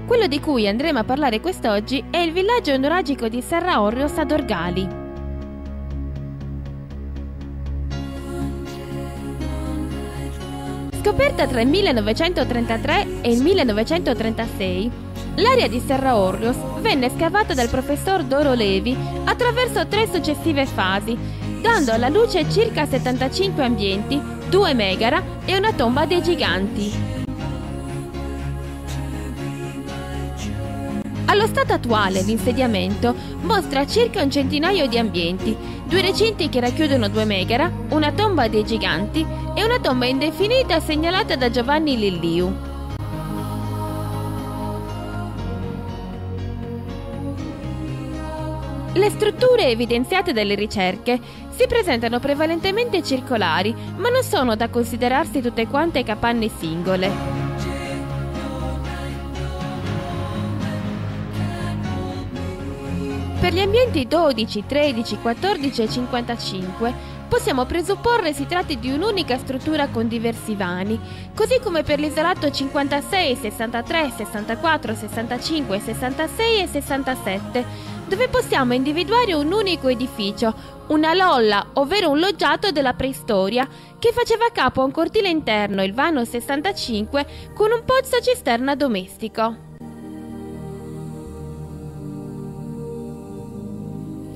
Quello di cui andremo a parlare quest'oggi è il villaggio onoragico di Serra Orrios ad Orgali. Scoperta tra il 1933 e il 1936, l'area di Serra Orrios venne scavata dal professor Doro Levi attraverso 3 successive fasi, dando alla luce circa 75 ambienti, 2 megara e una tomba dei giganti. Allo stato attuale l'insediamento mostra circa un centinaio di ambienti, 2 recinti che racchiudono 2 megara, una tomba dei giganti e una tomba indefinita segnalata da Giovanni Lilliu. Le strutture evidenziate dalle ricerche si presentano prevalentemente circolari, ma non sono da considerarsi tutte quante capanne singole. Per gli ambienti 12, 13, 14 e 55 possiamo presupporre si tratti di un'unica struttura con diversi vani, così come per l'isolato 56, 63, 64, 65, 66 e 67, dove possiamo individuare un unico edificio, una lolla, ovvero un loggiato della preistoria, che faceva capo a un cortile interno, il vano 65, con un pozzo cisterna domestico.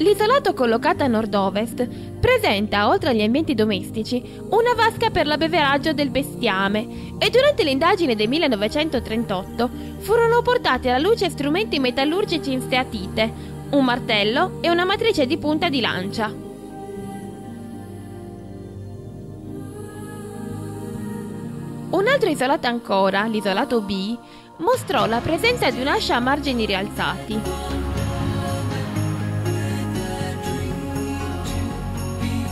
L'isolato collocato a nord-ovest presenta, oltre agli ambienti domestici, una vasca per l'abbeveraggio del bestiame e durante l'indagine del 1938 furono portati alla luce strumenti metallurgici in steatite, un martello e una matrice di punta di lancia. Un altro isolato ancora, l'isolato B, mostrò la presenza di un'ascia a margini rialzati.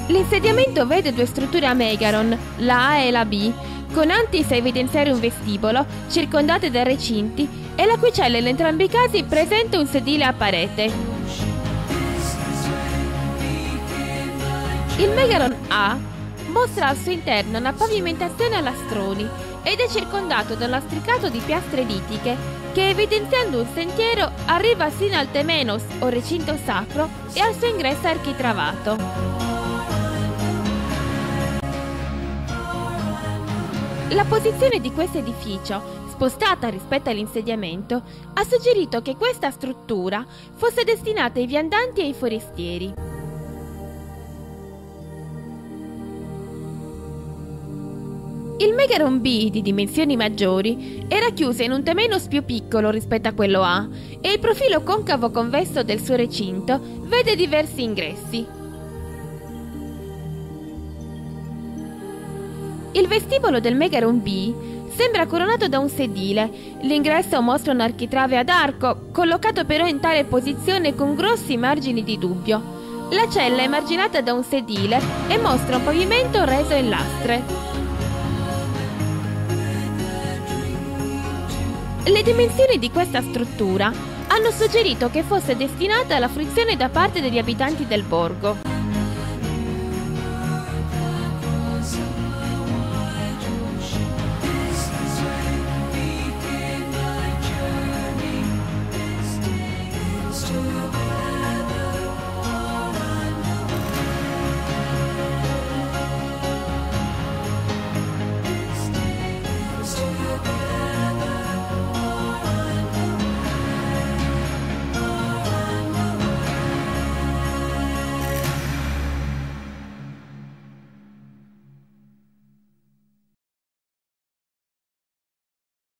L'insediamento vede 2 strutture a megaron, la A e la B, con antis a evidenziare un vestibolo, circondate da recinti, e la cui cella in entrambi i casi presenta un sedile a parete. Il megaron A mostra al suo interno una pavimentazione a lastroni ed è circondato da un lastricato di piastre litiche che, evidenziando un sentiero, arriva sino al temenos o recinto sacro e al suo ingresso architravato. La posizione di questo edificio, spostata rispetto all'insediamento, ha suggerito che questa struttura fosse destinata ai viandanti e ai forestieri. Il megaron B, di dimensioni maggiori, era chiuso in un temenos più piccolo rispetto a quello A e il profilo concavo convesso del suo recinto vede diversi ingressi. Il vestibolo del megaron B sembra coronato da un sedile. L'ingresso mostra un architrave ad arco, collocato però in tale posizione con grossi margini di dubbio. La cella è marginata da un sedile e mostra un pavimento reso in lastre. Le dimensioni di questa struttura hanno suggerito che fosse destinata alla fruizione da parte degli abitanti del borgo.